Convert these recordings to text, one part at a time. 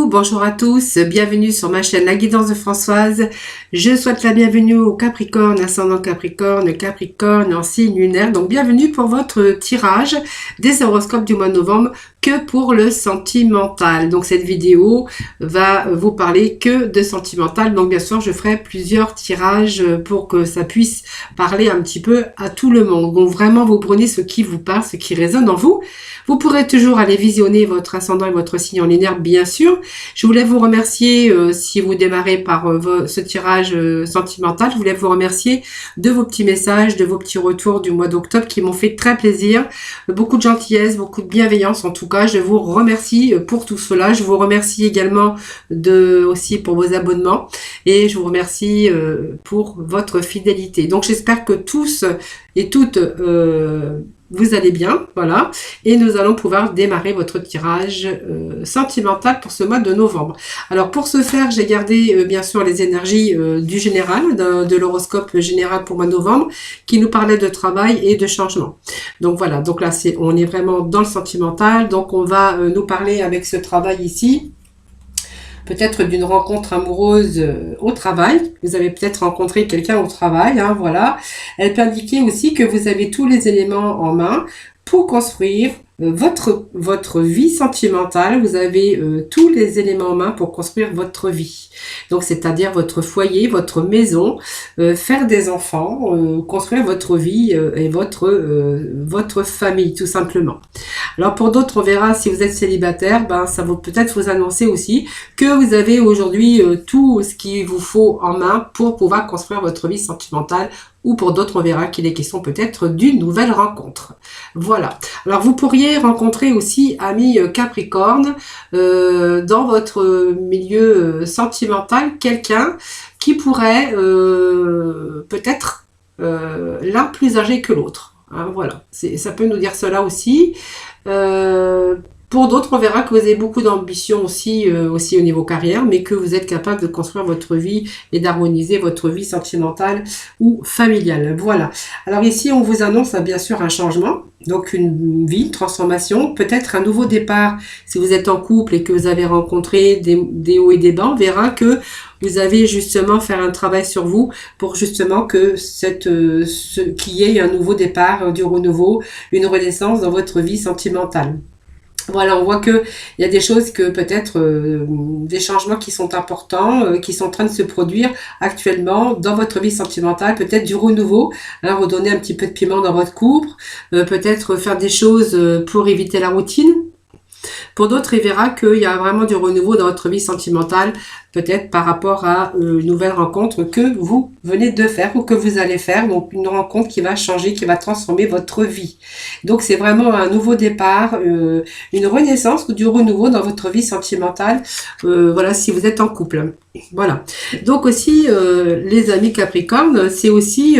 bonjour à tous, bienvenue sur ma chaîne La Guidance de Françoise. Je souhaite la bienvenue aux Capricorne, ascendant Capricorne, Capricorne en signe lunaire. Donc bienvenue pour votre tirage des horoscopes du mois de novembre que pour le sentimental. Donc cette vidéo va vous parler que de sentimental. Donc bien sûr je ferai plusieurs tirages pour que ça puisse parler un petit peu à tout le monde. Donc vraiment vous prenez ce qui vous parle, ce qui résonne en vous. Vous pourrez toujours aller visionner votre ascendant et votre signe en linéaire, bien sûr. Je voulais vous remercier, si vous démarrez par ce tirage sentimental, je voulais vous remercier de vos petits messages, de vos petits retours du mois d'octobre qui m'ont fait très plaisir. Beaucoup de gentillesse, beaucoup de bienveillance en tout cas. Je vous remercie pour tout cela. Je vous remercie également aussi pour vos abonnements et je vous remercie pour votre fidélité. Donc j'espère que tous et toutes vous allez bien, voilà, et nous allons pouvoir démarrer votre tirage sentimental pour ce mois de novembre. Alors pour ce faire, j'ai gardé bien sûr les énergies du général, de l'horoscope général pour mois de novembre, qui nous parlait de travail et de changement. Donc voilà, donc là on est vraiment dans le sentimental, donc on va nous parler avec ce travail ici, peut-être d'une rencontre amoureuse au travail. Vous avez peut-être rencontré quelqu'un au travail, hein, voilà. Elle peut indiquer aussi que vous avez tous les éléments en main pour construire votre vie sentimentale. Vous avez tous les éléments en main pour construire votre vie. Donc, c'est-à-dire votre foyer, votre maison, faire des enfants, construire votre vie et votre famille, tout simplement. Alors, pour d'autres, on verra si vous êtes célibataire, ben, ça va peut-être vous annoncer aussi que vous avez aujourd'hui tout ce qu'il vous faut en main pour pouvoir construire votre vie sentimentale. Ou pour d'autres, on verra qu'il est question peut-être d'une nouvelle rencontre. Voilà. Alors, vous pourriez rencontrer aussi, amis Capricorne, dans votre milieu sentimental, quelqu'un qui pourrait peut-être l'un plus âgé que l'autre. Hein, voilà. Ça peut nous dire cela aussi. Pour d'autres, on verra que vous avez beaucoup d'ambition aussi au niveau carrière, mais que vous êtes capable de construire votre vie et d'harmoniser votre vie sentimentale ou familiale. Voilà. Alors ici, on vous annonce bien sûr un changement, donc une vie, une transformation, peut-être un nouveau départ. Si vous êtes en couple et que vous avez rencontré des hauts et des bas, on verra que vous avez justement faire un travail sur vous pour justement que qu'il y ait un nouveau départ, du renouveau, une renaissance dans votre vie sentimentale. Voilà, on voit que il y a des choses que peut-être des changements qui sont importants, qui sont en train de se produire actuellement dans votre vie sentimentale, peut-être du renouveau, hein, redonner un petit peu de piment dans votre couple, peut-être faire des choses pour éviter la routine. Pour d'autres, il verra qu'il y a vraiment du renouveau dans votre vie sentimentale, peut-être par rapport à une nouvelle rencontre que vous venez de faire ou que vous allez faire. Donc, une rencontre qui va changer, qui va transformer votre vie. Donc, c'est vraiment un nouveau départ, une renaissance ou du renouveau dans votre vie sentimentale. Voilà, si vous êtes en couple. Voilà. Donc aussi, les amis Capricorne, c'est aussi...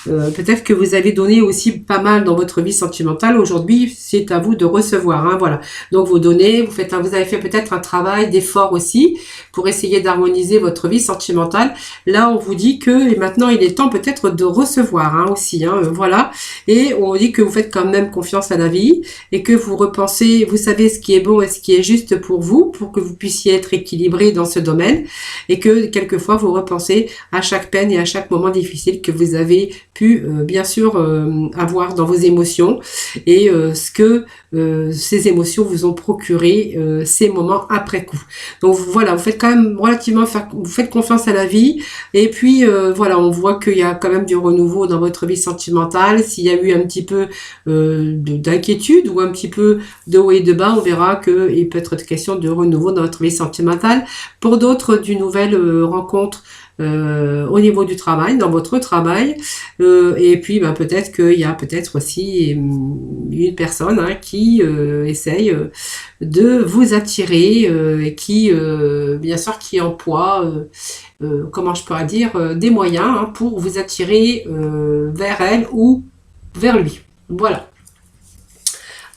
peut-être que vous avez donné aussi pas mal dans votre vie sentimentale. Aujourd'hui, c'est à vous de recevoir. Hein, voilà. Donc, vous donnez, vous avez fait peut-être un travail d'effort aussi pour essayer d'harmoniser votre vie sentimentale. Là, on vous dit que et maintenant, il est temps peut-être de recevoir hein, aussi. Hein, voilà. Et on dit que vous faites quand même confiance à la vie et que vous repensez, vous savez ce qui est bon et ce qui est juste pour vous, pour que vous puissiez être équilibré dans ce domaine et que quelquefois, vous repensez à chaque peine et à chaque moment difficile que vous avez pu bien sûr avoir dans vos émotions et ce que ces émotions vous ont procuré ces moments après coup. Donc voilà, vous faites quand même relativement vous faites confiance à la vie et puis voilà, on voit qu'il y a quand même du renouveau dans votre vie sentimentale. S'il y a eu un petit peu d'inquiétude ou un petit peu de haut et de bas, on verra qu'il peut être question de renouveau dans votre vie sentimentale. Pour d'autres, d'une nouvelle rencontre au niveau du travail, dans votre travail, et puis peut-être qu'il y a peut-être aussi une personne hein, qui essaye de vous attirer et qui bien sûr qui emploie comment je pourrais dire des moyens hein, pour vous attirer vers elle ou vers lui. Voilà.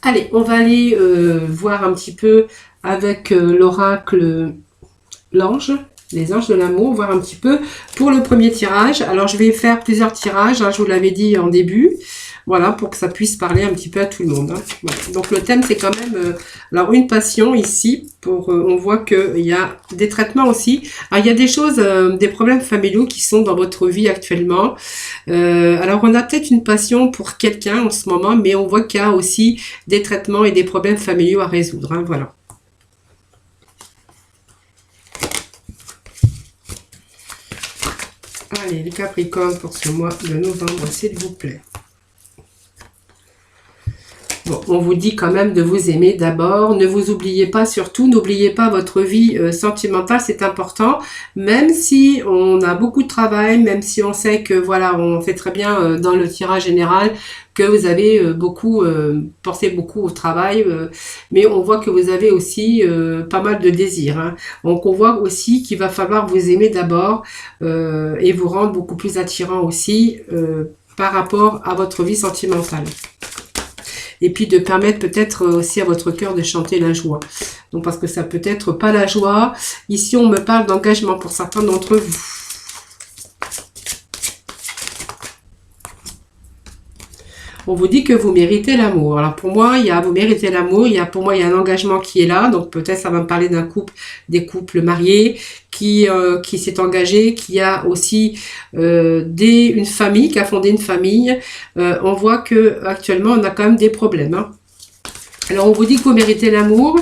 Allez, on va aller voir un petit peu avec l'oracle l'ange, les anges de l'amour, voir un petit peu pour le premier tirage. Alors je vais faire plusieurs tirages, hein, je vous l'avais dit en début. Voilà, pour que ça puisse parler un petit peu à tout le monde. Hein. Voilà. Donc le thème, c'est quand même alors une passion ici. On voit qu'il y a des traitements aussi. Alors, il y a des choses, des problèmes familiaux qui sont dans votre vie actuellement. Alors on a peut-être une passion pour quelqu'un en ce moment, mais on voit qu'il y a aussi des traitements et des problèmes familiaux à résoudre. Hein. Voilà. Allez, les Capricornes pour ce mois de novembre, s'il vous plaît. Bon, on vous dit quand même de vous aimer d'abord. Ne vous oubliez pas, surtout, n'oubliez pas votre vie sentimentale, c'est important. Même si on a beaucoup de travail, même si on sait que, voilà, on fait très bien dans le tirage général, que vous avez pensé beaucoup au travail, mais on voit que vous avez aussi pas mal de désirs. Hein. Donc on voit aussi qu'il va falloir vous aimer d'abord et vous rendre beaucoup plus attirant aussi par rapport à votre vie sentimentale. Et puis de permettre peut-être aussi à votre cœur de chanter la joie. Donc parce que ça peut être pas la joie. Ici on me parle d'engagement pour certains d'entre vous. On vous dit que vous méritez l'amour. Alors pour moi, vous méritez l'amour. Pour moi, il y a un engagement qui est là. Donc peut-être ça va me parler d'un couple, des couples mariés qui s'est engagé, qui a aussi une famille, qui a fondé une famille. On voit que actuellement, on a quand même des problèmes. Hein. Alors on vous dit que vous méritez l'amour.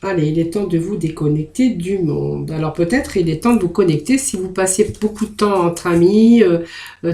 Allez, il est temps de vous déconnecter du monde. Alors peut-être il est temps de vous connecter si vous passez beaucoup de temps entre amis,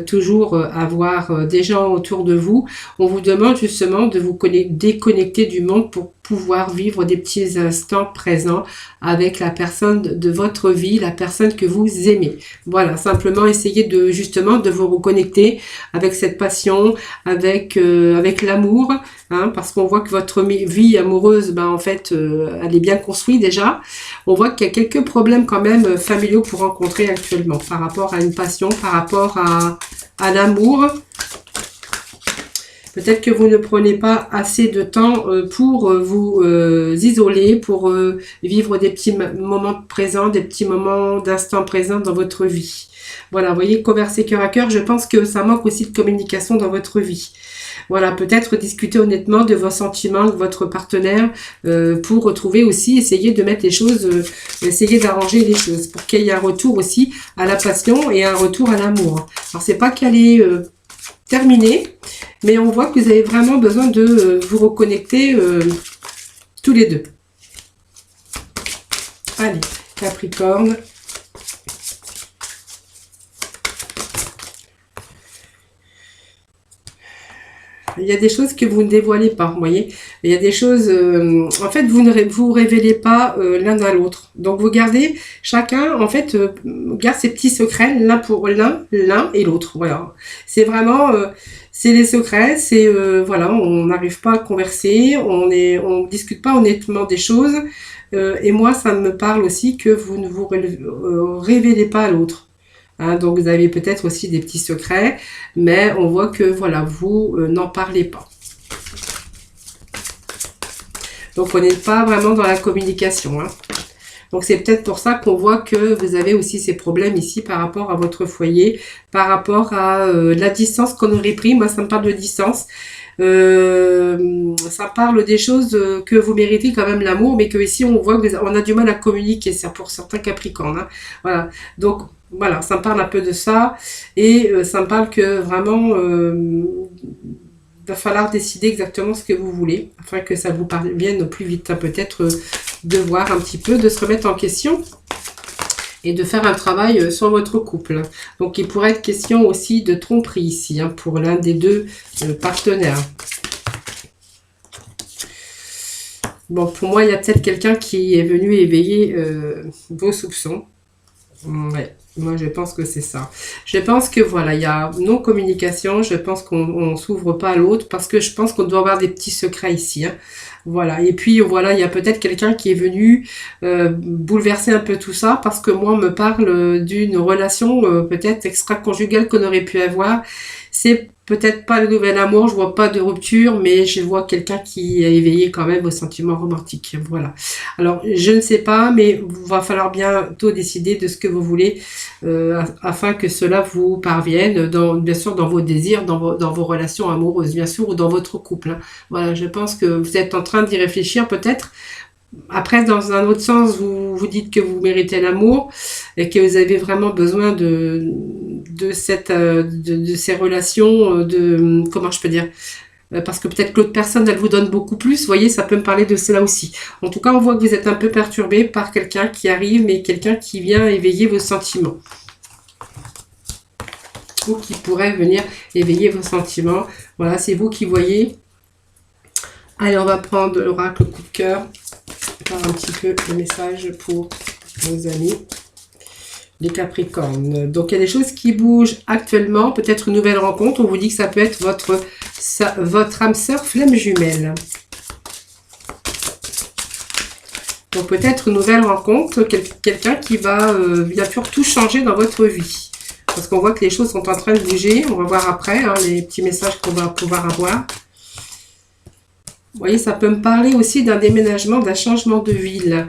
toujours avoir des gens autour de vous. On vous demande justement de vous déconnecter du monde pour pouvoir vivre des petits instants présents avec la personne de votre vie, la personne que vous aimez. Voilà, simplement essayez justement de vous reconnecter avec cette passion, avec l'amour, hein, parce qu'on voit que votre vie amoureuse, en fait, elle est bien construite déjà. On voit qu'il y a quelques problèmes quand même familiaux pour rencontrer actuellement par rapport à une passion, par rapport à l'amour. Peut-être que vous ne prenez pas assez de temps pour vous isoler, pour vivre des petits moments présents, des petits moments d'instant présent dans votre vie. Voilà, vous voyez, converser cœur à cœur, je pense que ça manque aussi de communication dans votre vie. Voilà, peut-être discuter honnêtement de vos sentiments avec votre partenaire pour retrouver aussi, essayer de mettre les choses, essayer d'arranger les choses pour qu'il y ait un retour aussi à la passion et un retour à l'amour. Alors, c'est pas qu'elle est terminée, mais on voit que vous avez vraiment besoin de vous reconnecter tous les deux. Allez, Capricorne. Il y a des choses que vous ne dévoilez pas, vous voyez. Il y a des choses, en fait, vous ne vous révélez pas l'un à l'autre. Donc, vous gardez, chacun, en fait, garde ses petits secrets, l'un pour l'un et l'autre. Voilà. C'est vraiment, c'est les secrets, c'est, voilà, on n'arrive pas à converser, on discute pas honnêtement des choses. Et moi, ça me parle aussi que vous ne vous révélez pas à l'autre. Hein, donc vous avez peut-être aussi des petits secrets, mais on voit que voilà, vous n'en parlez pas. Donc on n'est pas vraiment dans la communication. Hein. Donc c'est peut-être pour ça qu'on voit que vous avez aussi ces problèmes ici par rapport à votre foyer, par rapport à la distance qu'on aurait pris. Moi ça me parle de distance. Ça parle des choses que vous méritez quand même l'amour, mais que ici on voit qu'on a du mal à communiquer, c'est pour certains Capricornes. Hein. Voilà, donc voilà, ça me parle un peu de ça et ça me parle que vraiment va falloir décider exactement ce que vous voulez afin que ça vous parvienne au plus vite. Hein, peut-être de voir un petit peu, de se remettre en question et de faire un travail sur votre couple. Donc il pourrait être question aussi de tromperie ici hein, pour l'un des deux partenaires. Bon, pour moi, il y a peut-être quelqu'un qui est venu éveiller vos soupçons. Ouais. Moi, je pense que c'est ça. Je pense que, voilà, il y a non-communication. Je pense qu'on ne s'ouvre pas à l'autre parce que je pense qu'on doit avoir des petits secrets ici. Hein. Voilà. Et puis, voilà, il y a peut-être quelqu'un qui est venu bouleverser un peu tout ça parce que moi, on me parle d'une relation peut-être extra-conjugale qu'on aurait pu avoir. C'est peut-être pas le nouvel amour, je vois pas de rupture, mais je vois quelqu'un qui a éveillé quand même vos sentiments romantiques. Voilà. Alors, je ne sais pas, mais il va falloir bientôt décider de ce que vous voulez afin que cela vous parvienne, bien sûr, dans vos désirs, dans vos relations amoureuses, bien sûr, ou dans votre couple. Hein. Voilà, je pense que vous êtes en train d'y réfléchir peut-être. Après, dans un autre sens, vous vous dites que vous méritez l'amour et que vous avez vraiment besoin de ces relations, comment je peux dire, parce que peut-être que l'autre personne, elle vous donne beaucoup plus. Vous voyez, ça peut me parler de cela aussi. En tout cas, on voit que vous êtes un peu perturbé par quelqu'un qui arrive, mais quelqu'un qui vient éveiller vos sentiments. Ou qui pourrait venir éveiller vos sentiments. Voilà, c'est vous qui voyez. Allez, on va prendre l'oracle coup de cœur. Voir un petit peu le message pour nos amis les Capricornes. Donc il y a des choses qui bougent actuellement, peut-être une nouvelle rencontre. On vous dit que ça peut être votre âme sœur flamme jumelle. Donc peut-être une nouvelle rencontre, quelqu'un qui va bien sûr tout changer dans votre vie. Parce qu'on voit que les choses sont en train de bouger. On va voir après hein, les petits messages qu'on va pouvoir avoir. Vous voyez, ça peut me parler aussi d'un déménagement, d'un changement de ville.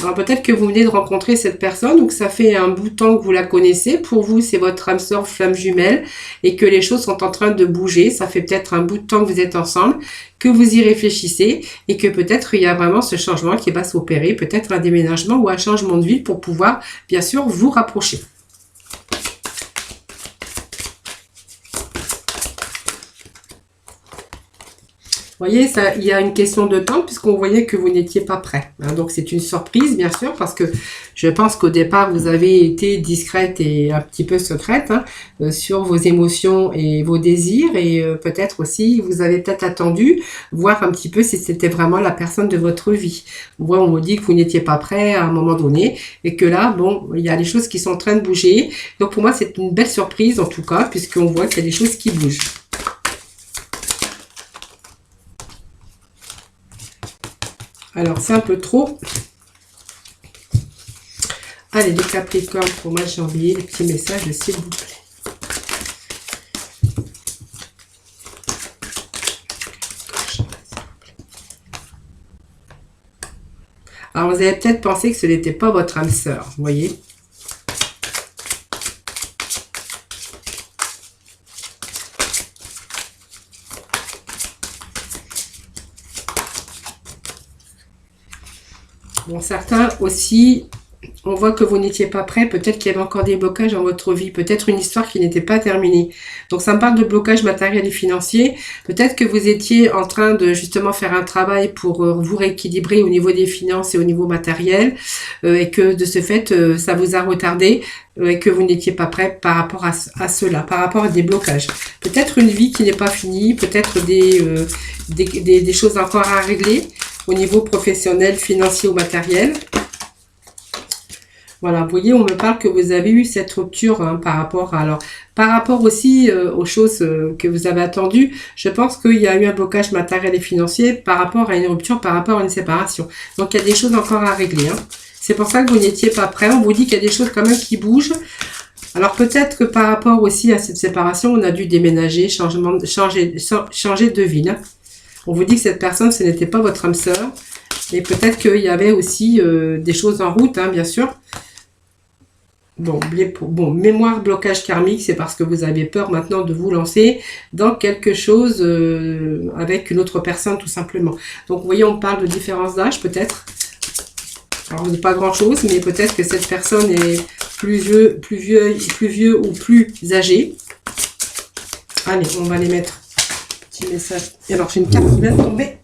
Alors peut-être que vous venez de rencontrer cette personne ou que ça fait un bout de temps que vous la connaissez. Pour vous, c'est votre âme sœur flamme jumelle et que les choses sont en train de bouger. Ça fait peut-être un bout de temps que vous êtes ensemble, que vous y réfléchissez et que peut-être il y a vraiment ce changement qui va s'opérer. Peut-être un déménagement ou un changement de ville pour pouvoir, bien sûr, vous rapprocher. Vous voyez, ça, il y a une question de temps puisqu'on voyait que vous n'étiez pas prêt. Hein, donc c'est une surprise, bien sûr, parce que je pense qu'au départ, vous avez été discrète et un petit peu secrète hein, sur vos émotions et vos désirs. Et peut-être aussi, vous avez peut-être attendu voir un petit peu si c'était vraiment la personne de votre vie. Moi, on me dit que vous n'étiez pas prêt à un moment donné et que là, bon, il y a des choses qui sont en train de bouger. Donc pour moi, c'est une belle surprise en tout cas, puisqu'on voit qu'il y a des choses qui bougent. Alors, c'est un peu trop. Allez, les Capricornes, pour moi, j'ai oublié les petits messages, s'il vous plaît. Alors, vous avez peut-être pensé que ce n'était pas votre âme sœur, vous voyez. Bon, certains aussi, on voit que vous n'étiez pas prêt. Peut-être qu'il y avait encore des blocages dans votre vie. Peut-être une histoire qui n'était pas terminée. Donc, ça me parle de blocage matériel et financier. Peut-être que vous étiez en train de justement faire un travail pour vous rééquilibrer au niveau des finances et au niveau matériel. Et que de ce fait, ça vous a retardé. Et que vous n'étiez pas prêt par rapport à cela, par rapport à des blocages. Peut-être une vie qui n'est pas finie. Peut-être des choses encore à régler au niveau professionnel, financier ou matériel. Voilà, vous voyez, on me parle que vous avez eu cette rupture hein, par rapport aussi aux choses que vous avez attendues. Je pense qu'il y a eu un blocage matériel et financier par rapport à une rupture, par rapport à une séparation. Donc, il y a des choses encore à régler. Hein. C'est pour ça que vous n'étiez pas prêt. On vous dit qu'il y a des choses quand même qui bougent. Alors, peut-être que par rapport aussi à cette séparation, on a dû déménager, changer de ville. Hein. On vous dit que cette personne, ce n'était pas votre âme sœur. Et peut-être qu'il y avait aussi des choses en route, hein, bien sûr. Bon, mémoire blocage karmique, c'est parce que vous avez peur maintenant de vous lancer dans quelque chose avec une autre personne, tout simplement. Donc, vous voyez, on parle de différence d'âge, peut-être. Alors, pas grand-chose, mais peut-être que cette personne est plus vieux ou plus âgé. Allez, on va les mettre. Petit message. Et alors, j'ai une carte qui vient de tomber.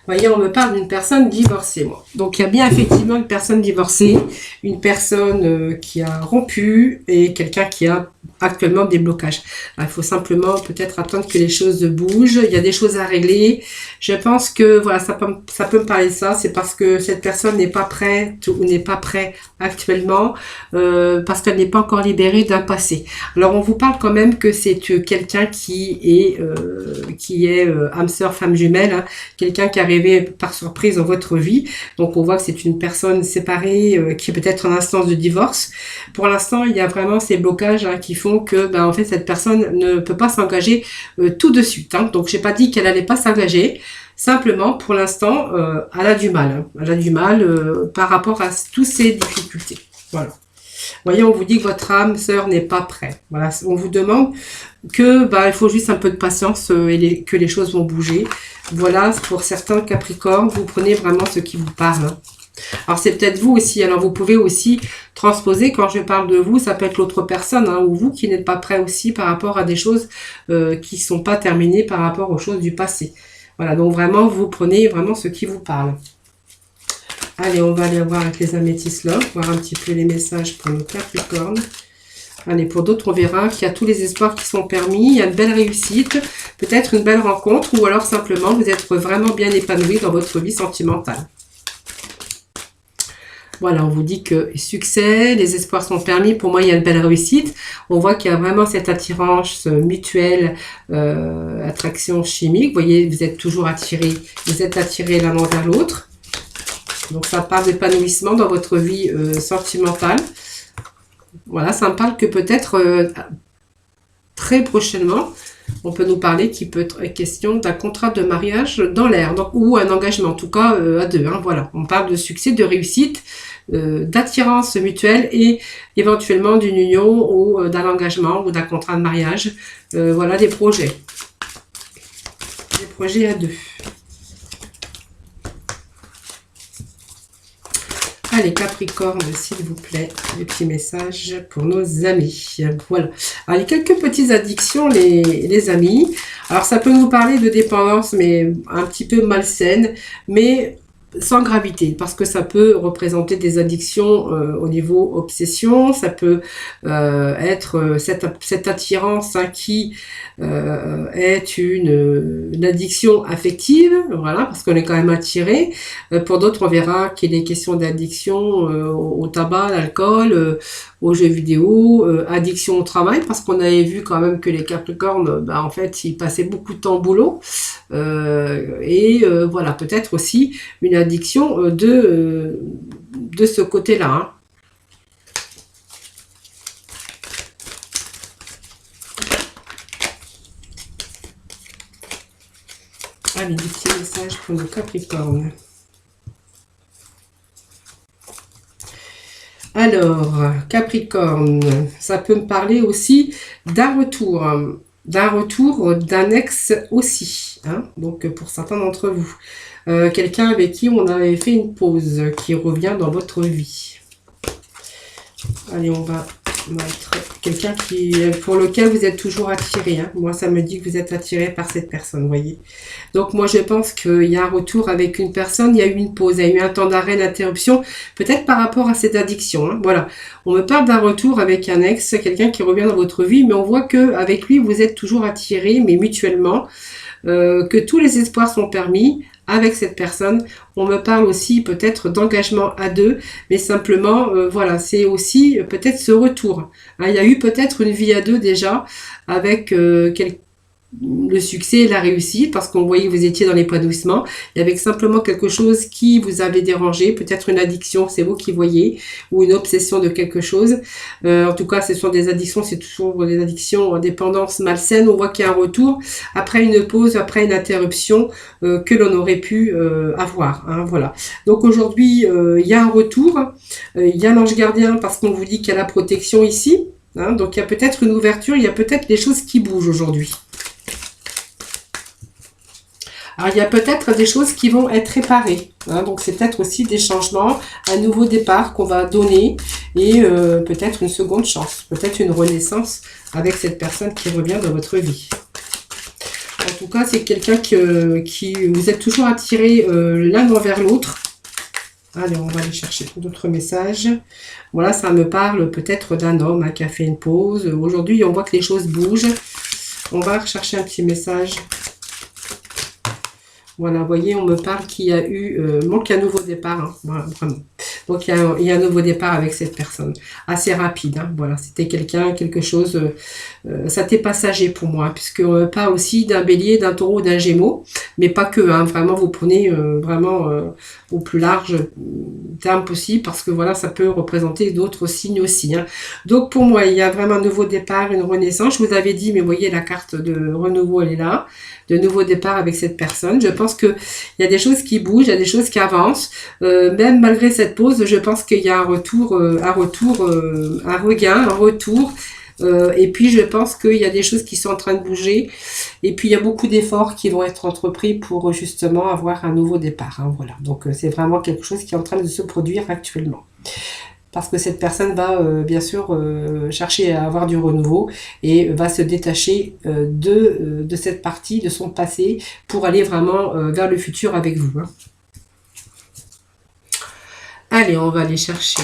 Vous voyez, on me parle d'une personne divorcée, moi. Donc, il y a bien effectivement une personne divorcée, une personne qui a rompu et quelqu'un qui a actuellement des blocages. Il faut simplement peut-être attendre que les choses bougent. Il y a des choses à régler. Je pense que voilà, ça peut me parler de ça. C'est parce que cette personne n'est pas prête ou n'est pas prêt actuellement parce qu'elle n'est pas encore libérée d'un passé. Alors on vous parle quand même que c'est quelqu'un qui est âme sœur, femme jumelle, hein, quelqu'un qui est arrivé par surprise dans votre vie. Donc on voit que c'est une personne séparée qui est peut-être en instance de divorce. Pour l'instant, il y a vraiment ces blocages qui font que en fait cette personne ne peut pas s'engager tout de suite. Hein. Donc j'ai pas dit qu'elle allait pas s'engager. Simplement, pour l'instant, elle a du mal. Hein. Elle a du mal par rapport à toutes ces difficultés. Voilà. Vous voyez, on vous dit que votre âme sœur n'est pas prête. Voilà, on vous demande que il faut juste un peu de patience et que les choses vont bouger. Voilà, pour certains Capricornes, vous prenez vraiment ce qui vous parle. Hein. Alors c'est peut-être vous aussi, alors vous pouvez aussi transposer, quand je parle de vous, ça peut être l'autre personne, hein, ou vous qui n'êtes pas prêt aussi par rapport à des choses qui ne sont pas terminées par rapport aux choses du passé. Voilà, donc vraiment, vous prenez vraiment ce qui vous parle. Allez, on va aller voir avec les améthystes là, voir un petit peu les messages pour nos Capricornes. Allez, pour d'autres, on verra qu'il y a tous les espoirs qui sont permis, il y a une belle réussite, peut-être une belle rencontre, ou alors simplement vous êtes vraiment bien épanoui dans votre vie sentimentale. Voilà, on vous dit que succès, les espoirs sont permis. Pour moi, il y a une belle réussite. On voit qu'il y a vraiment cette attirance mutuelle, attraction chimique. Vous voyez, vous êtes toujours attirés. Vous êtes attirés l'un envers l'autre. Donc, ça parle d'épanouissement dans votre vie sentimentale. Voilà, ça me parle que peut-être très prochainement, on peut nous parler qu'il peut être question d'un contrat de mariage dans l'air, ou un engagement, en tout cas à deux. Hein, voilà, on parle de succès, de réussite, d'attirance mutuelle et éventuellement d'une union ou d'un engagement ou d'un contrat de mariage. Voilà des projets. Des projets à deux. Allez, Capricorne, s'il vous plaît, des petits messages pour nos amis. Voilà. Alors, il y a quelques petites addictions, les amis. Alors, ça peut nous parler de dépendance, mais un petit peu malsaine, mais sans gravité, parce que ça peut représenter des addictions au niveau obsession. Ça peut être cette attirance qui est une addiction affective, voilà, parce qu'on est quand même attiré. Pour d'autres, on verra qu'il est question d'addiction au tabac, à l'alcool, aux jeux vidéo, addiction au travail, parce qu'on avait vu quand même que les Capricornes, en fait, ils passaient beaucoup de temps au boulot. Voilà, peut-être aussi une addiction de ce côté-là. Hein. Allez, des petits messages pour nos Capricornes. Alors, Capricorne, ça peut me parler aussi d'un retour, d'un ex aussi, hein, donc pour certains d'entre vous. Quelqu'un avec qui on avait fait une pause, qui revient dans votre vie. Allez, on va mettre quelqu'un pour lequel vous êtes toujours attiré. Hein. Moi, ça me dit que vous êtes attiré par cette personne, vous voyez. Donc, moi, je pense qu'il y a un retour avec une personne, il y a eu une pause, il y a eu un temps d'arrêt, d'interruption, peut-être par rapport à cette addiction. Hein. Voilà, on me parle d'un retour avec un ex, quelqu'un qui revient dans votre vie, mais on voit qu'avec lui, vous êtes toujours attiré, mais mutuellement, que tous les espoirs sont permis. Avec cette personne, on me parle aussi peut-être d'engagement à deux, mais simplement, voilà, c'est aussi peut-être ce retour. Hein, il y a eu peut-être une vie à deux déjà, avec le succès et la réussite, parce qu'on voyait que vous étiez dans l'épanouissement, et avec simplement quelque chose qui vous avait dérangé, peut-être une addiction, c'est vous qui voyez, ou une obsession de quelque chose. En tout cas, ce sont des addictions, c'est toujours des addictions en dépendance malsaine. On voit qu'il y a un retour, après une pause, après une interruption que l'on aurait pu avoir. Hein, voilà. Donc aujourd'hui, il y a un retour, il y a l'ange gardien, parce qu'on vous dit qu'il y a la protection ici. Hein, donc il y a peut-être une ouverture, il y a peut-être des choses qui bougent aujourd'hui. Alors, il y a peut-être des choses qui vont être réparées. Hein, donc, c'est peut-être aussi des changements, un nouveau départ qu'on va donner et peut-être une seconde chance, peut-être une renaissance avec cette personne qui revient dans votre vie. En tout cas, c'est quelqu'un qui vous êtes toujours attiré l'un envers l'autre. Allez, on va aller chercher d'autres messages. Voilà, ça me parle peut-être d'un homme hein, qui a fait une pause. Aujourd'hui, on voit que les choses bougent. On va rechercher un petit message. Voilà, vous voyez, on me parle qu'il y a eu... manque un nouveau départ, hein, voilà, vraiment. Donc, il y a un nouveau départ avec cette personne. Assez rapide, hein, voilà. C'était quelqu'un, quelque chose... ça n'était passager pour moi, puisqu'on me parle aussi d'un bélier, d'un taureau, d'un gémeaux. Mais pas que, hein, vraiment, vous prenez vraiment au plus large terme possible, parce que voilà, ça peut représenter d'autres signes aussi. Hein. Donc, pour moi, il y a vraiment un nouveau départ, une renaissance. Je vous avais dit, mais vous voyez, la carte de renouveau, elle est là. De nouveau départ avec cette personne. Je pense qu'il y a des choses qui bougent, il y a des choses qui avancent. Même malgré cette pause, je pense qu'il y a un retour, un regain, un retour. Et puis je pense qu'il y a des choses qui sont en train de bouger. Et puis il y a beaucoup d'efforts qui vont être entrepris pour justement avoir un nouveau départ. Hein, voilà. Donc c'est vraiment quelque chose qui est en train de se produire actuellement. Parce que cette personne va bien sûr chercher à avoir du renouveau et va se détacher de cette partie, de son passé, pour aller vraiment vers le futur avec vous. Hein. Allez, on va aller chercher.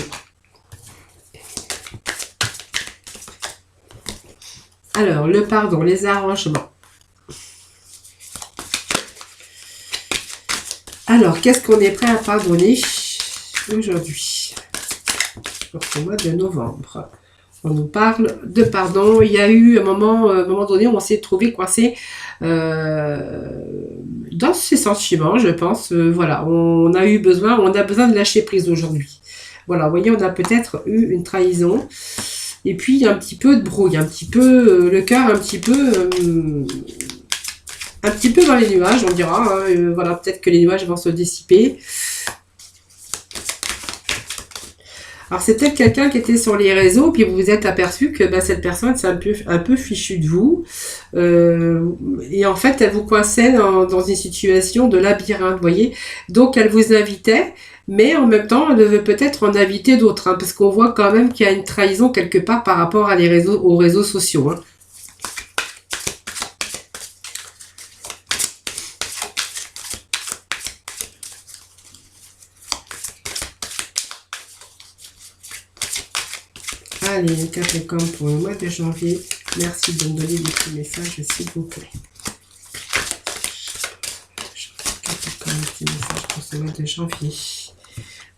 Alors, le pardon, les arrangements. Alors, qu'est-ce qu'on est prêt à pardonner aujourd'hui ? Pour ce mois de novembre. On nous parle de pardon. Il y a eu un moment donné où on s'est trouvé coincé dans ses sentiments, je pense. Voilà, on a besoin de lâcher prise aujourd'hui. Voilà, vous voyez, on a peut-être eu une trahison. Et puis, il y a un petit peu de brouille, un petit peu, le cœur un petit peu dans les nuages, on dira. Hein. Voilà, peut-être que les nuages vont se dissiper. Alors, c'est peut-être quelqu'un qui était sur les réseaux, puis vous vous êtes aperçu que cette personne, c'est un peu fichu de vous. Et en fait, elle vous coinçait dans une situation de labyrinthe, vous voyez. Donc, elle vous invitait, mais en même temps, elle devait peut-être en inviter d'autres, hein, parce qu'on voit quand même qu'il y a une trahison quelque part par rapport aux réseaux sociaux. Hein. Allez, les Capricornes pour le mois de janvier. Merci de me donner des petits messages, s'il vous plaît. Capricorne, des petits messages pour ce mois de janvier.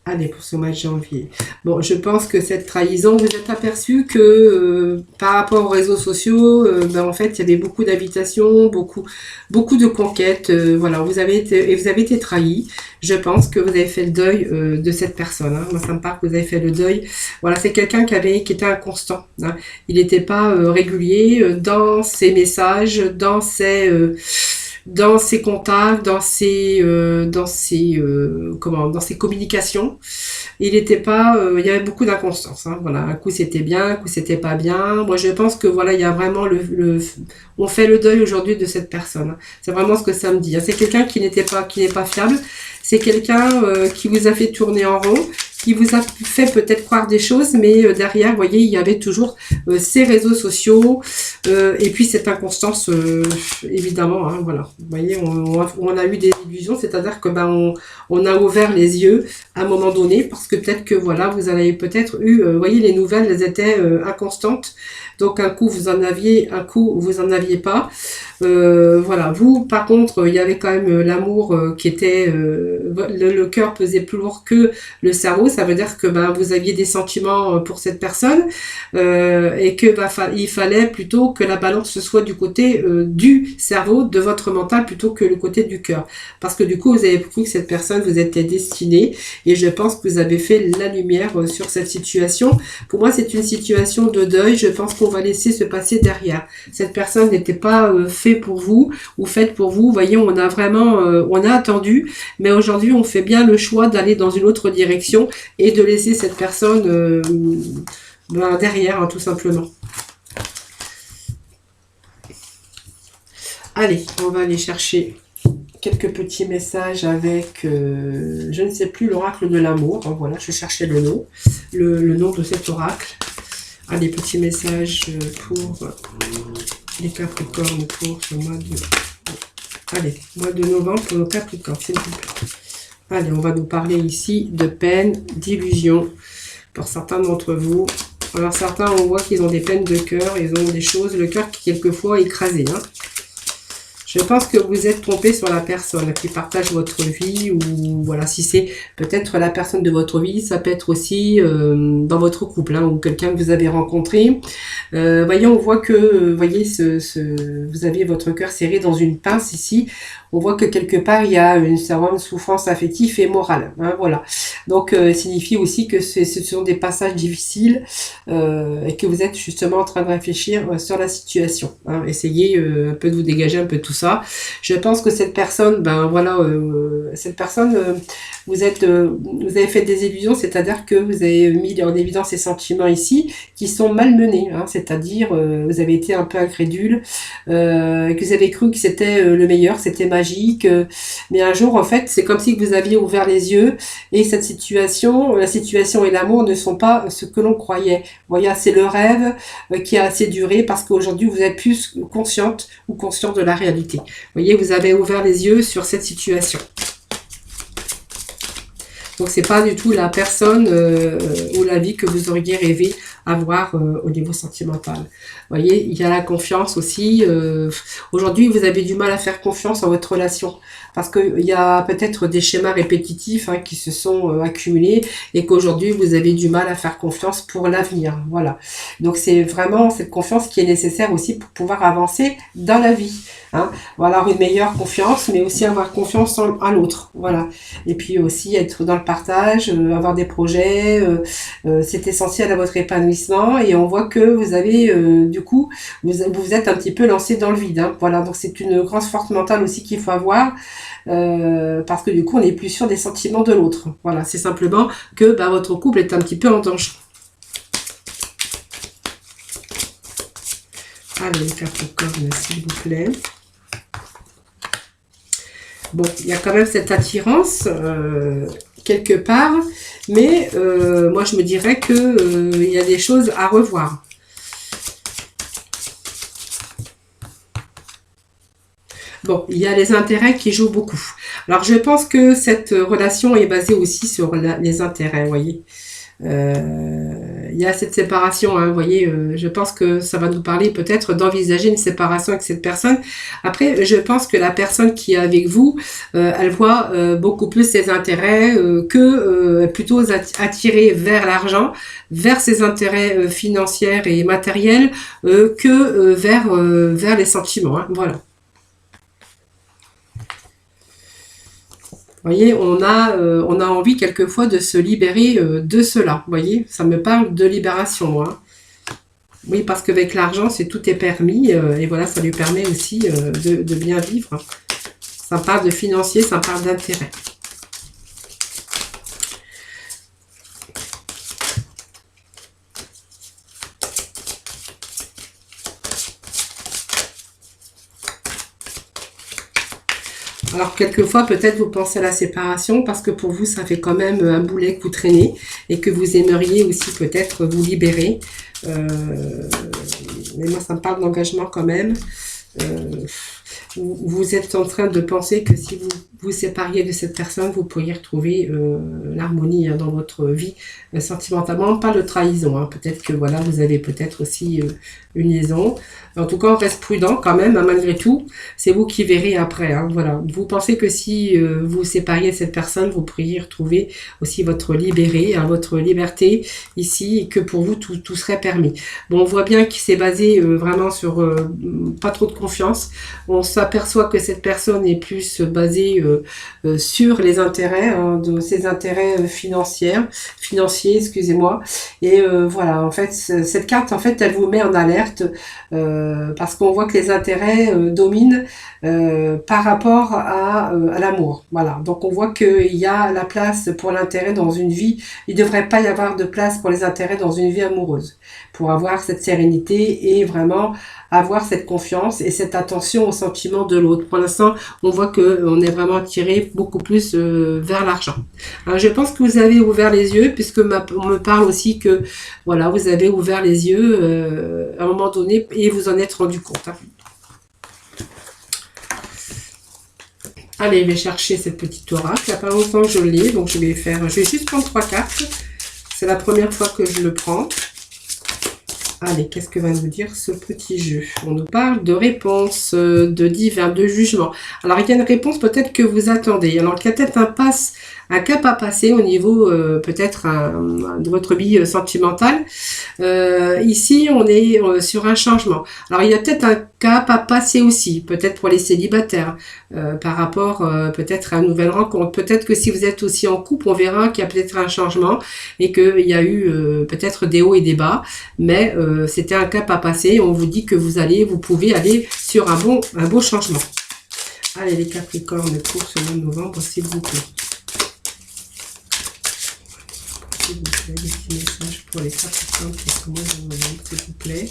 Allez, pour ce mois de janvier. Bon, je pense que cette trahison, vous êtes aperçu que par rapport aux réseaux sociaux, en fait, il y avait beaucoup d'invitations, beaucoup de conquêtes. Voilà, vous avez été trahi. Je pense que vous avez fait le deuil de cette personne. Hein. Moi, ça me parle que vous avez fait le deuil. Voilà, c'est quelqu'un qui était inconstant. Hein. Il n'était pas régulier dans ses messages, dans ses contacts, dans ses communications. Il n'était pas, il y avait beaucoup d'inconstance. Hein, voilà, un coup c'était bien, un coup c'était pas bien. Moi, je pense que voilà, il y a vraiment on fait le deuil aujourd'hui de cette personne. C'est vraiment ce que ça me dit. Hein. C'est quelqu'un qui n'est pas fiable. C'est quelqu'un qui vous a fait tourner en rond, qui vous a fait peut-être croire des choses, mais derrière, vous voyez, il y avait toujours ces réseaux sociaux et puis cette inconstance, évidemment. Hein, voilà, vous voyez, on a eu des illusions, c'est-à-dire que on a ouvert les yeux à un moment donné, parce que peut-être que voilà, vous avez peut-être eu, vous voyez, les nouvelles, elles étaient inconstantes. Donc un coup vous en aviez, un coup vous en aviez pas. Voilà, vous par contre il y avait quand même l'amour qui était le cœur pesait plus lourd que le cerveau. Ça veut dire que vous aviez des sentiments pour cette personne et que il fallait plutôt que la balance soit du côté du cerveau, de votre mental, plutôt que le côté du cœur, parce que du coup vous avez cru que cette personne vous était destinée, et je pense que vous avez fait la lumière sur cette situation. Pour moi, c'est une situation de deuil. Je pense qu'on va laisser se passer derrière. Cette personne n'était pas fait pour vous ou faite pour vous. Vous voyez, on a vraiment, on a attendu, mais aujourd'hui, on fait bien le choix d'aller dans une autre direction et de laisser cette personne derrière, hein, tout simplement. Allez, on va aller chercher quelques petits messages avec, je ne sais plus, l'oracle de l'amour. Hein, voilà, je cherchais le nom de cet oracle. Allez, petits messages pour les Capricornes pour ce mois de... Allez, mois de novembre pour nos Capricornes, s'il vous plaît. Allez, on va nous parler ici de peine, d'illusion pour certains d'entre vous. Alors certains, on voit qu'ils ont des peines de cœur, ils ont des choses, le cœur qui quelquefois est écrasé. Hein. Je pense que vous êtes trompé sur la personne qui partage votre vie, ou voilà, si c'est peut-être la personne de votre vie, ça peut être aussi dans votre couple, hein, ou quelqu'un que vous avez rencontré. Voyez, on voit que, voyez, vous avez votre cœur serré dans une pince ici. On voit que quelque part, il y a une certaine souffrance affective et morale. Hein, voilà. Donc, signifie aussi que ce sont des passages difficiles et que vous êtes justement en train de réfléchir sur la situation. Hein. Essayez un peu de vous dégager un peu de tout ça. Je pense que cette personne, ben voilà, cette personne, vous avez fait des illusions, c'est-à-dire que vous avez mis en évidence ces sentiments ici qui sont malmenés. Hein, c'est-à-dire, vous avez été un peu incrédule, que vous avez cru que c'était le meilleur, c'était magique, mais un jour, en fait, c'est comme si vous aviez ouvert les yeux et cette situation, la situation et l'amour ne sont pas ce que l'on croyait. Vous voyez, c'est le rêve qui a assez duré parce qu'aujourd'hui, vous êtes plus consciente ou conscient de la réalité. Vous voyez, vous avez ouvert les yeux sur cette situation. Donc, c'est pas du tout la personne ou la vie que vous auriez rêvé avoir au niveau sentimental. Vous voyez, il y a la confiance aussi. Aujourd'hui, vous avez du mal à faire confiance en votre relation parce qu'il y a peut-être des schémas répétitifs hein, qui se sont accumulés et qu'aujourd'hui, vous avez du mal à faire confiance pour l'avenir. Voilà. Donc, c'est vraiment cette confiance qui est nécessaire aussi pour pouvoir avancer dans la vie. Hein. Avoir une meilleure confiance, mais aussi avoir confiance en l'autre. Voilà. Et puis aussi être dans le partage, avoir des projets, c'est essentiel à votre épanouissement. Et on voit que vous avez, du coup, vous êtes un petit peu lancé dans le vide. Hein. Voilà. Donc c'est une grande force mentale aussi qu'il faut avoir. Parce que du coup, on n'est plus sûr des sentiments de l'autre. Voilà. C'est simplement que bah, votre couple est un petit peu en danger. Allez, Capricorne, s'il vous plaît. Bon, il y a quand même cette attirance quelque part, mais moi je me dirais que il y a des choses à revoir. Bon, il y a les intérêts qui jouent beaucoup. Alors je pense que cette relation est basée aussi sur les intérêts, vous voyez. Il y a cette séparation, hein, vous voyez, je pense que ça va nous parler peut-être d'envisager une séparation avec cette personne. Après, je pense que la personne qui est avec vous, elle voit beaucoup plus ses intérêts que plutôt attirée vers l'argent, vers ses intérêts financiers et matériels que vers les sentiments. Hein, voilà. Vous voyez, on a envie quelquefois de se libérer de cela. Vous voyez, ça me parle de libération, moi. Oui, parce qu'avec l'argent, tout est permis. Et voilà, ça lui permet aussi de bien vivre. Ça parle de financier, ça parle d'intérêt. Alors, quelquefois, peut-être vous pensez à la séparation parce que pour vous, ça fait quand même un boulet que vous traînez et que vous aimeriez aussi peut-être vous libérer. Mais moi, ça me parle d'engagement quand même. Vous êtes en train de penser que si vous vous sépariez de cette personne, vous pourriez retrouver l'harmonie hein, dans votre vie sentimentalement. On parle de trahison. Hein. Peut-être que voilà, vous avez peut-être aussi une liaison. En tout cas, on reste prudent quand même, hein, malgré tout. C'est vous qui verrez après. Hein, voilà. Vous pensez que si vous vous sépariez de cette personne, vous pourriez retrouver aussi votre libéré, hein, votre liberté ici, et que pour vous, tout serait permis. Bon, on voit bien qu'il s'est basé vraiment sur pas trop de confiance. On s'aperçoit que cette personne est plus basée sur les intérêts, hein, de ses intérêts financiers, excusez-moi. Et voilà, en fait, cette carte, en fait, elle vous met en alerte parce qu'on voit que les intérêts dominent par rapport à l'amour. Voilà, donc on voit qu'il y a la place pour l'intérêt dans une vie. Il ne devrait pas y avoir de place pour les intérêts dans une vie amoureuse, pour avoir cette sérénité et vraiment avoir cette confiance et cette attention aux sentiments de l'autre. Pour l'instant, on voit qu'on est vraiment attiré beaucoup plus vers l'argent. Alors, je pense que vous avez ouvert les yeux, puisque on me parle aussi que voilà, vous avez ouvert les yeux à un moment donné et vous en êtes rendu compte. Hein. Allez, je vais chercher cette petite oracle. Il n'y a pas longtemps que je l'ai, donc je vais juste prendre 3 cartes. C'est la première fois que je le prends. Allez, qu'est-ce que va nous dire ce petit jeu? On nous parle de réponses, de divin, de jugement. Alors, il y a une réponse peut-être que vous attendez. Alors, il y a peut-être un cap à passer au niveau peut-être de votre vie sentimentale. Ici, on est sur un changement. Alors, il y a peut-être un cap à passer aussi, peut-être pour les célibataires, par rapport peut-être à une nouvelle rencontre. Peut-être que si vous êtes aussi en couple, on verra qu'il y a peut-être un changement et qu'il y a eu peut-être des hauts et des bas, mais c'était un cap à passer. On vous dit que vous pouvez aller sur un beau changement. Allez, les Capricornes pour ce mois de novembre, s'il vous plaît. S'il vous plaît, des petits messages pour les Capricornes pour ce mois de novembre, s'il vous plaît.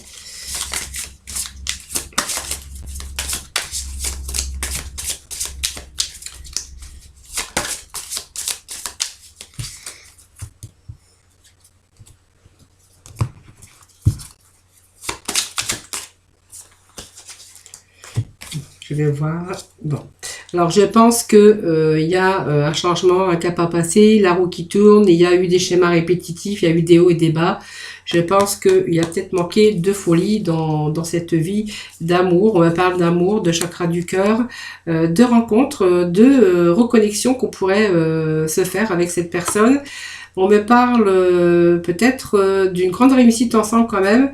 Je vais voir. Bon. Alors, je pense que il y a un changement, un cap à passer, la roue qui tourne, il y a eu des schémas répétitifs, il y a eu des hauts et des bas. Je pense qu'il y a peut-être manqué de folie dans cette vie d'amour. On va parler d'amour, de chakra du cœur, de rencontres, de reconnexion qu'on pourrait se faire avec cette personne. On me parle peut-être d'une grande réussite ensemble quand même,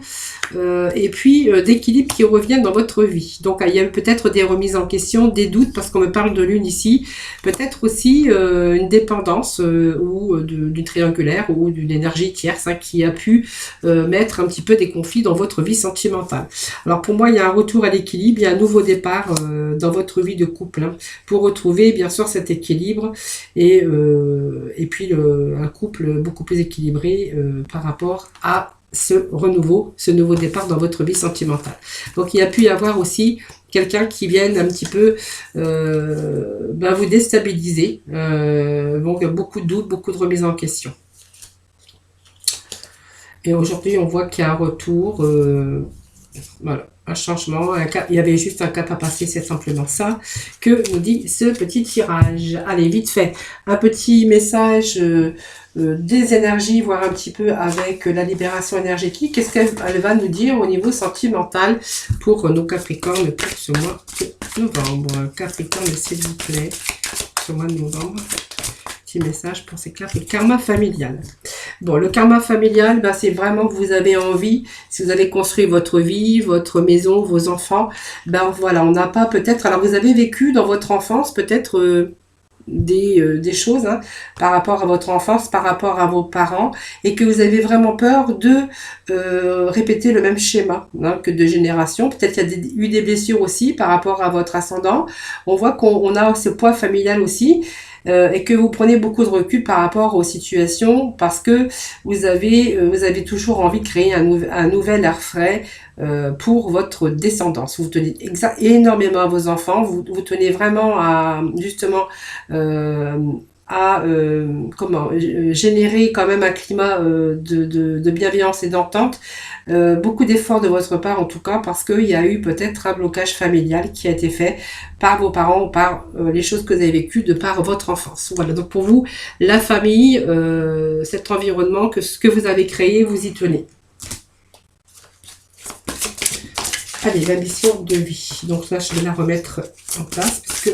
et puis d'équilibre qui reviennent dans votre vie. Donc il y a peut-être des remises en question, des doutes, parce qu'on me parle de lune ici, peut-être aussi une dépendance ou d'une triangulaire ou d'une énergie tierce qui a pu mettre un petit peu des conflits dans votre vie sentimentale. Alors pour moi, il y a un retour à l'équilibre, il y a un nouveau départ dans votre vie de couple, pour retrouver bien sûr cet équilibre et puis un couple beaucoup plus équilibré par rapport à ce nouveau départ dans votre vie sentimentale. Donc il y a pu y avoir aussi quelqu'un qui vienne un petit peu vous déstabiliser. Donc beaucoup de doutes, beaucoup de remises en question. Et aujourd'hui on voit qu'il y a un retour, voilà, un changement, il y avait juste un cap à passer, c'est simplement ça que nous dit ce petit tirage. Allez, vite fait, un petit message des énergies, voir un petit peu avec la libération énergétique. Qu'est-ce qu'elle va nous dire au niveau sentimental pour nos Capricornes pour ce mois de novembre? Capricorne, s'il vous plaît, ce mois de novembre. Petit message pour ces cartes. Le karma familial. Bon, le karma familial, c'est vraiment que vous avez envie, si vous allez construire votre vie, votre maison, vos enfants, voilà, on n'a pas peut-être, alors vous avez vécu dans votre enfance peut-être des choses par rapport à votre enfance, par rapport à vos parents, et que vous avez vraiment peur de répéter le même schéma que de génération. Peut-être qu'il y a eu des blessures aussi par rapport à votre ascendant. On voit qu'on a ce poids familial aussi. Et que vous prenez beaucoup de recul par rapport aux situations parce que vous avez toujours envie de créer un nouvel air frais pour votre descendance. Vous tenez énormément à vos enfants, vous tenez vraiment à justement générer quand même un climat de bienveillance et d'entente. Beaucoup d'efforts de votre part en tout cas parce qu'il y a eu peut-être un blocage familial qui a été fait par vos parents ou par les choses que vous avez vécues de par votre enfance. Voilà, donc pour vous, la famille, cet environnement, ce que vous avez créé, vous y tenez. Allez, la mission de vie. Donc là, je vais la remettre en place puisque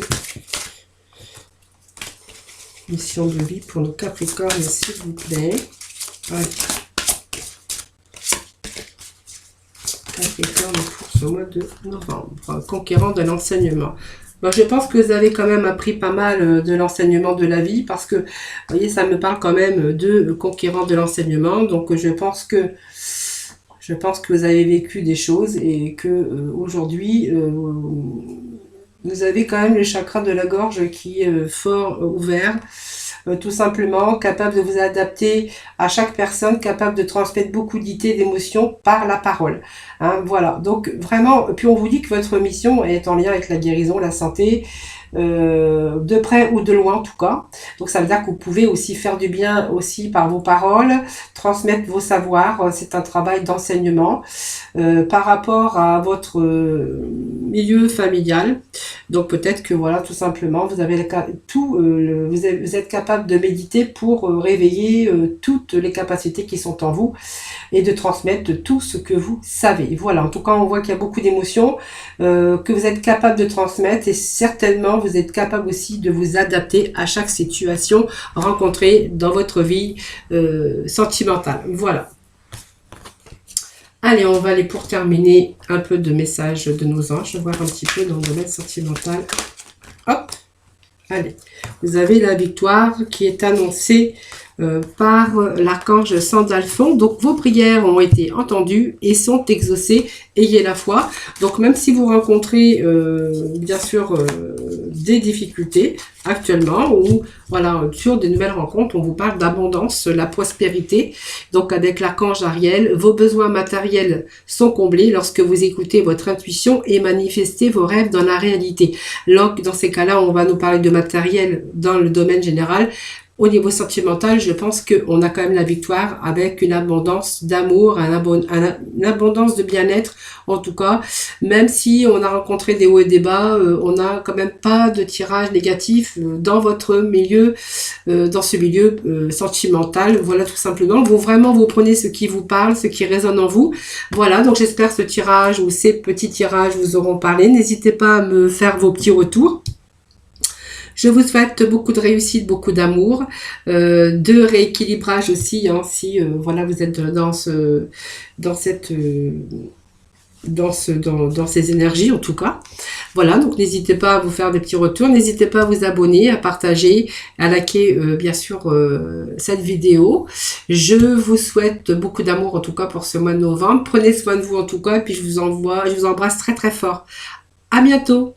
mission de vie pour nos Capricornes, s'il vous plaît. Allez. Capricorne pour ce mois de novembre. Conquérant de l'enseignement. Je pense que vous avez quand même appris pas mal de l'enseignement de la vie parce que, vous voyez, ça me parle quand même de conquérant de l'enseignement. Donc, je pense que vous avez vécu des choses et que aujourd'hui, vous avez quand même le chakra de la gorge qui est fort ouvert. Tout simplement, capable de vous adapter à chaque personne, capable de transmettre beaucoup d'idées, d'émotions par la parole. Voilà, donc vraiment, puis on vous dit que votre mission est en lien avec la guérison, la santé, de près ou de loin en tout cas. Donc ça veut dire que vous pouvez aussi faire du bien aussi par vos paroles, transmettre vos savoirs. C'est un travail d'enseignement par rapport à votre milieu familial. Donc peut-être que voilà, tout simplement, vous avez vous êtes capable de méditer pour réveiller toutes les capacités qui sont en vous et de transmettre tout ce que vous savez. Voilà, en tout cas, on voit qu'il y a beaucoup d'émotions que vous êtes capable de transmettre et certainement vous êtes capable aussi de vous adapter à chaque situation rencontrée dans votre vie sentimentale. Voilà. Allez, on va aller pour terminer un peu de messages de nos anges. Je vais voir un petit peu dans le domaine sentimental. Hop, allez. Vous avez la victoire qui est annoncée par l'archange Sandalphon. Donc vos prières ont été entendues et sont exaucées. Ayez la foi. Donc même si vous rencontrez bien sûr des difficultés actuellement ou voilà sur des nouvelles rencontres, on vous parle d'abondance, la prospérité. Donc avec l'archange Ariel, vos besoins matériels sont comblés lorsque vous écoutez votre intuition et manifestez vos rêves dans la réalité. Donc dans ces cas-là, on va nous parler de matériel dans le domaine général. Au niveau sentimental, je pense qu'on a quand même la victoire avec une abondance d'amour, une abondance de bien-être, en tout cas. Même si on a rencontré des hauts et des bas, on n'a quand même pas de tirage négatif dans votre milieu, dans ce milieu sentimental. Voilà, tout simplement. Vous prenez ce qui vous parle, ce qui résonne en vous. Voilà, donc j'espère que ce tirage ou ces petits tirages vous auront parlé. N'hésitez pas à me faire vos petits retours. Je vous souhaite beaucoup de réussite, beaucoup d'amour, de rééquilibrage aussi, hein, si voilà vous êtes dans ces énergies en tout cas. Voilà, donc n'hésitez pas à vous faire des petits retours, n'hésitez pas à vous abonner, à partager, à liker bien sûr cette vidéo. Je vous souhaite beaucoup d'amour en tout cas pour ce mois de novembre. Prenez soin de vous en tout cas et puis je vous embrasse très très fort. À bientôt.